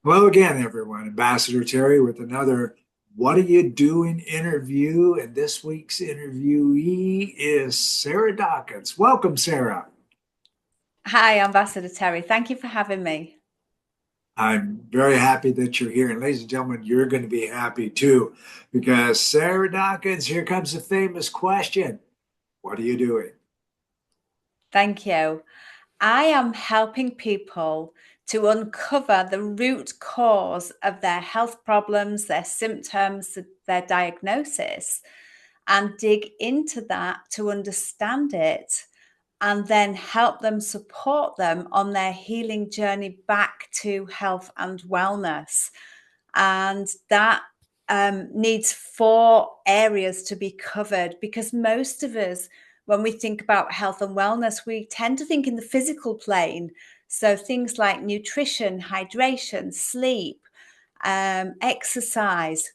Hello again, everyone. Ambassador Terry with another What Are You Doing interview. And this week's interviewee is Sarah Dawkins. Welcome, Sarah. Hi, Ambassador Terry. Thank you for having me. I'm very happy that you're here. And ladies and gentlemen, you're going to be happy too, because Sarah Dawkins, here comes the famous question. What are you doing? Thank you. I am helping people to uncover the root cause of their health problems, their symptoms, their diagnosis, and dig into that to understand it and then help them support them on their healing journey back to health and wellness. And that needs four areas to be covered because most of us, when we think about health and wellness, we tend to think in the physical plane. So things like nutrition, hydration, sleep, exercise.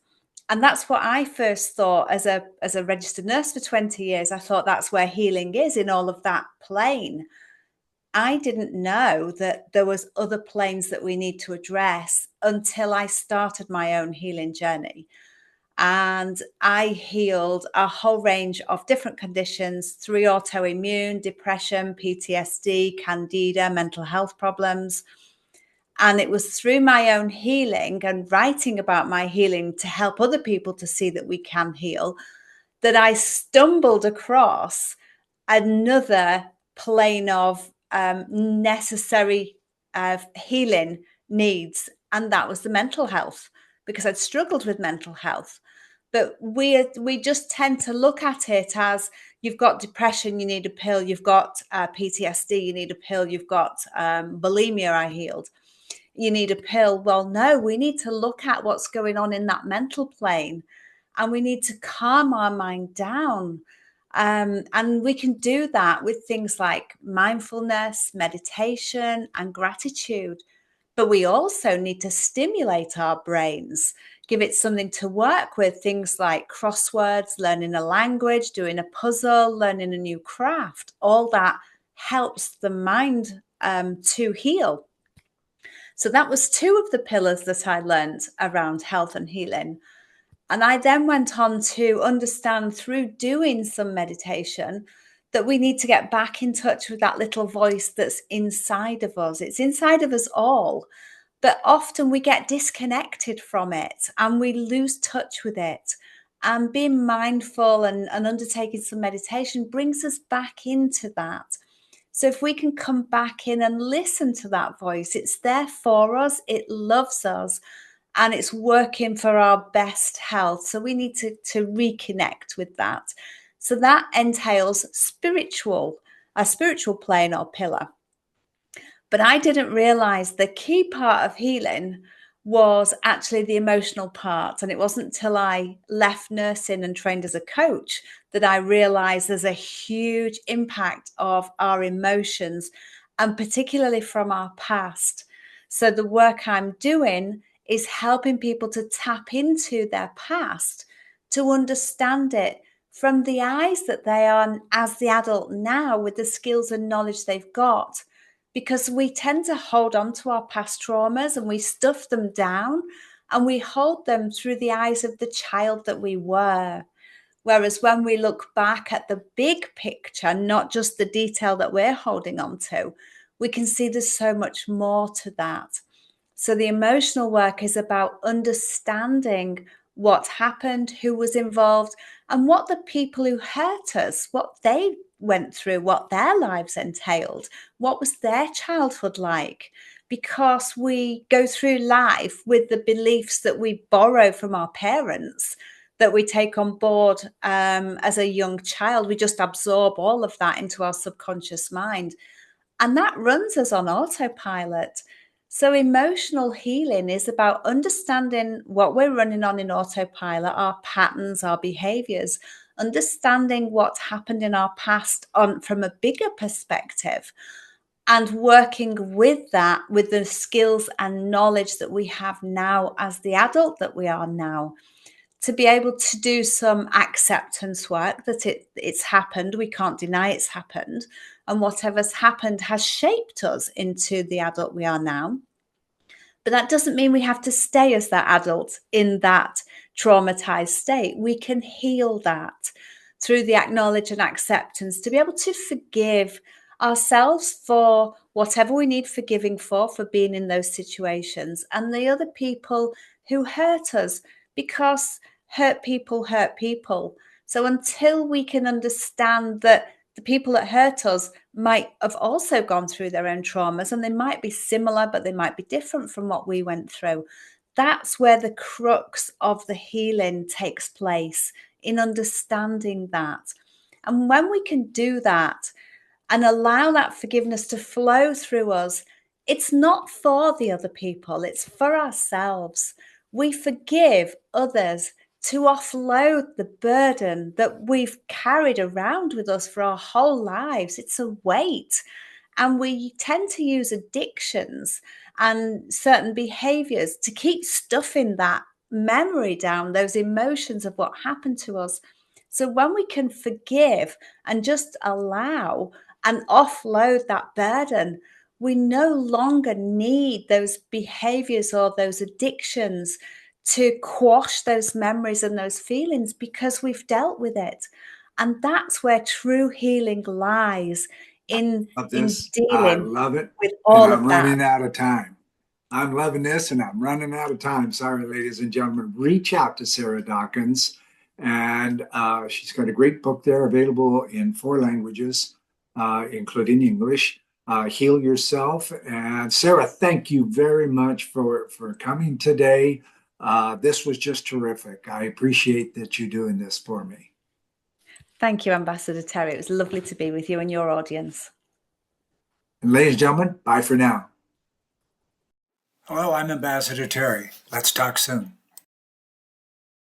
And that's what I first thought as a registered nurse for 20 years. I thought that's where healing is, in all of that plane. I didn't know that there was other planes that we need to address until I started my own healing journey. And I healed a whole range of different conditions: three autoimmune, depression, PTSD, candida, mental health problems. And it was through my own healing and writing about my healing to help other people to see that we can heal that I stumbled across another plane of necessary healing needs, and that was the mental health, because I'd struggled with mental health. But we just tend to look at it as, you've got depression, you need a pill. You've got PTSD, you need a pill. You've got bulimia, I healed, you need a pill. Well, no, we need to look at what's going on in that mental plane, and we need to calm our mind down. And we can do that with things like mindfulness, meditation, and gratitude. But we also need to stimulate our brains, give it something to work with, things like crosswords, learning a language, doing a puzzle, learning a new craft. All that helps the mind to heal. So that was two of the pillars that I learned around health and healing. And I then went on to understand through doing some meditation that we need to get back in touch with that little voice that's inside of us. It's inside of us all, but often we get disconnected from it and we lose touch with it. And being mindful and undertaking some meditation brings us back into that. So if we can come back in and listen to that voice, it's there for us, it loves us, and it's working for our best health. So we need to reconnect with that. So that entails a spiritual plane or pillar. But I didn't realize the key part of healing was actually the emotional part. And it wasn't until I left nursing and trained as a coach that I realized there's a huge impact of our emotions, and particularly from our past. So the work I'm doing is helping people to tap into their past, to understand it from the eyes that they are as the adult now, with the skills and knowledge they've got, because we tend to hold on to our past traumas and we stuff them down and we hold them through the eyes of the child that we were. Whereas when we look back at the big picture, not just the detail that we're holding on to, we can see there's so much more to that. So the emotional work is about understanding what happened, who was involved, and what the people who hurt us, what they went through, what their lives entailed, what was their childhood like. Because we go through life with the beliefs that we borrow from our parents, that we take on board as a young child. We just absorb all of that into our subconscious mind. And that runs us on autopilot. So, emotional healing is about understanding what we're running on in autopilot, our patterns, our behaviors, understanding what's happened in our past from a bigger perspective, and working with that with the skills and knowledge that we have now as the adult that we are now, to be able to do some acceptance work that it's happened. We can't deny it's happened. And whatever's happened has shaped us into the adult we are now. But that doesn't mean we have to stay as that adult in that traumatized state. We can heal that through the acknowledge and acceptance to be able to forgive ourselves for whatever we need forgiving for being in those situations, and the other people who hurt us, because hurt people hurt people. So until we can understand that the people that hurt us might have also gone through their own traumas, and they might be similar, but they might be different from what we went through. That's where the crux of the healing takes place, in understanding that. And when we can do that and allow that forgiveness to flow through us, it's not for the other people, it's for ourselves. We forgive others to offload the burden that we've carried around with us for our whole lives. It's a weight. And we tend to use addictions and certain behaviors to keep stuffing that memory down, those emotions of what happened to us. So when we can forgive and just allow and offload that burden, we no longer need those behaviors or those addictions to quash those memories and those feelings, because we've dealt with it. And that's where true healing lies, Love in this. I dealing love it. with And all I'm of that. running out of time. I'm loving this and I'm running out of time. Sorry, ladies and gentlemen. Reach out to Sarah Dawkins. And she's got a great book there available in 4 languages, including English. Heal Yourself. And Sarah, thank you very much for coming today. This was just terrific. I appreciate that you're doing this for me. Thank you, Ambassador Terry. It was lovely to be with you and your audience. And ladies and gentlemen, bye for now. Hello, I'm Ambassador Terry. Let's talk soon.